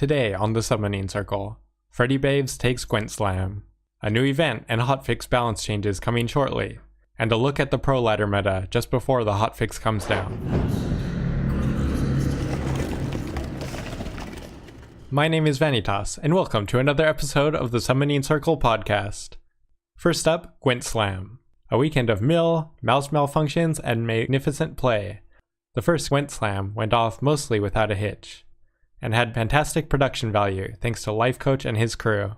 Today on the Summoning Circle, Freddy Babes takes GwentSlam, a new event and hotfix balance changes coming shortly, and a look at the pro ladder meta just before the hotfix comes down. My name is Vanitas, and welcome to another episode of the Summoning Circle podcast. First up, GwentSlam, a weekend of mouse malfunctions, and magnificent play. The first GwentSlam went off mostly without a hitch, and had fantastic production value thanks to Life Coach and his crew.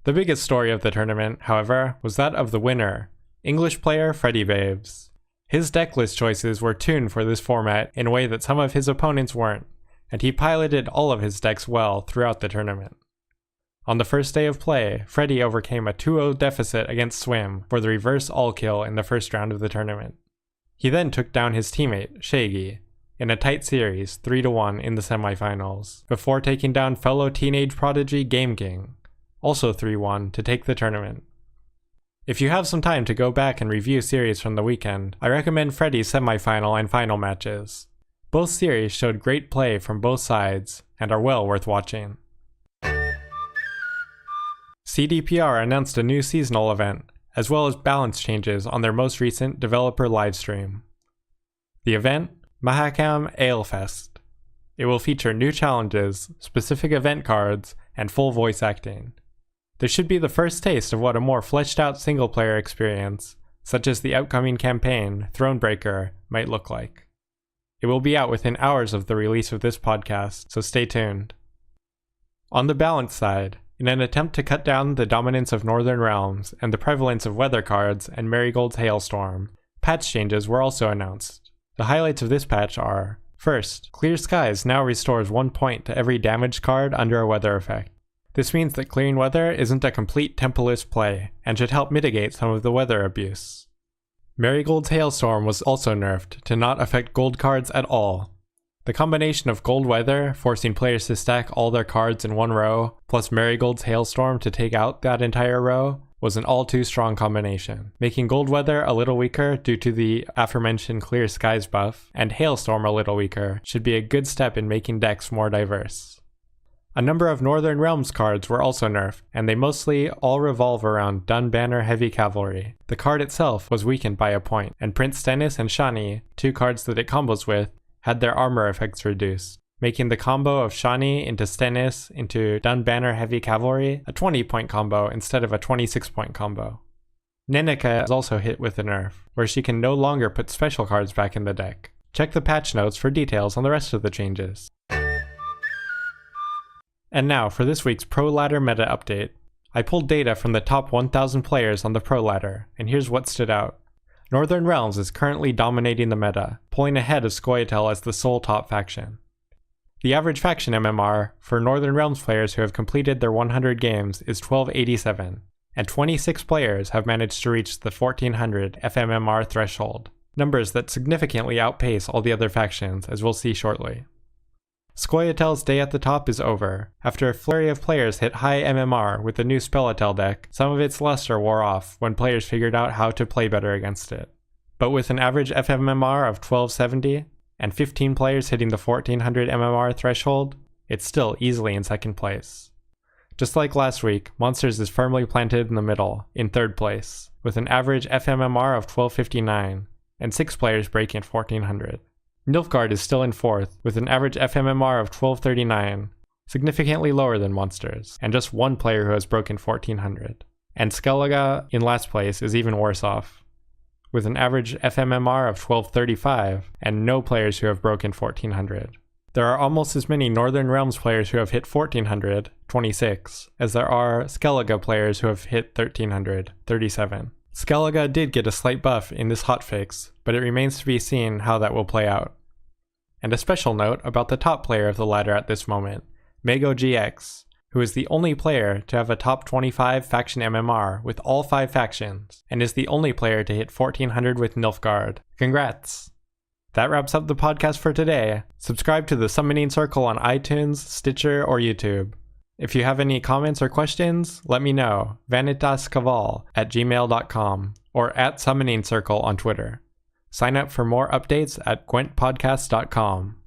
The biggest story of the tournament, however, was that of the winner, English player Freddy Babes. His deck list choices were tuned for this format in a way that some of his opponents weren't, and he piloted all of his decks well throughout the tournament. On the first day of play, Freddy overcame a 2-0 deficit against Swim for the reverse all-kill in the first round of the tournament. He then took down his teammate, Shaggy, in a tight series 3-1 in the semifinals, before taking down fellow teenage prodigy Game King, also 3-1 to take the tournament. If you have some time to go back and review series from the weekend, I recommend Freddy's semifinal and final matches. Both series showed great play from both sides and are well worth watching. CDPR announced a new seasonal event, as well as balance changes on their most recent developer livestream. The event, Mahakam Ale Fest. It will feature new challenges, specific event cards, and full voice acting. This should be the first taste of what a more fleshed out single player experience, such as the upcoming campaign, Thronebreaker, might look like. It will be out within hours of the release of this podcast, so stay tuned. On the balance side, in an attempt to cut down the dominance of Northern Realms and the prevalence of weather cards and Marigold's Hailstorm, patch changes were also announced. The highlights of this patch are: first, Clear Skies now restores 1 point to every damaged card under a weather effect. This means that clearing weather isn't a complete templeless play, and should help mitigate some of the weather abuse. Marigold's Hailstorm was also nerfed to not affect gold cards at all. The combination of gold weather, forcing players to stack all their cards in one row, plus Marigold's Hailstorm to take out that entire row, was an all too strong combination, making gold weather a little weaker due to the aforementioned Clear Skies buff, and Hailstorm a little weaker should be a good step in making decks more diverse. A number of Northern Realms cards were also nerfed, and they mostly all revolve around Dunbanner Heavy Cavalry. The card itself was weakened by a point, and Prince Stennis and Shani, two cards that it combos with, had their armor effects reduced, making the combo of Shani into Stennis into Dunbanner Heavy Cavalry a 20-point combo instead of a 26-point combo. Nenica is also hit with a nerf, where she can no longer put special cards back in the deck. Check the patch notes for details on the rest of the changes. And now for this week's Pro Ladder meta update. I pulled data from the top 1,000 players on the Pro Ladder, and here's what stood out. Northern Realms is currently dominating the meta, pulling ahead of Scoia'tael as the sole top faction. The average faction MMR for Northern Realms players who have completed their 100 games is 1287, and 26 players have managed to reach the 1400 FMMR threshold, numbers that significantly outpace all the other factions, as we'll see shortly. Scoia'tael's day at the top is over. After a flurry of players hit high MMR with the new Spellatael deck, some of its luster wore off when players figured out how to play better against it. But with an average FMMR of 1270, and 15 players hitting the 1400 MMR threshold, it's still easily in second place. Just like last week, Monsters is firmly planted in the middle, in third place, with an average FMMR of 1259, and 6 players breaking 1400. Nilfgaard is still in fourth, with an average FMMR of 1239, significantly lower than Monsters, and just 1 player who has broken 1400. And Skellige in last place is even worse off, with an average FMMR of 1235, and no players who have broken 1400. There are almost as many Northern Realms players who have hit 1400, 26, as there are Skellige players who have hit 1300, 37. Skellige did get a slight buff in this hotfix, but it remains to be seen how that will play out. And a special note about the top player of the ladder at this moment, Mago GX, who is the only player to have a top 25 faction MMR with all 5 factions, and is the only player to hit 1400 with Nilfgaard. Congrats! That wraps up the podcast for today. Subscribe to the Summoning Circle on iTunes, Stitcher, or YouTube. If you have any comments or questions, let me know, vanitascaval@gmail.com or @summoning circle on Twitter. Sign up for more updates at GwentPodcast.com.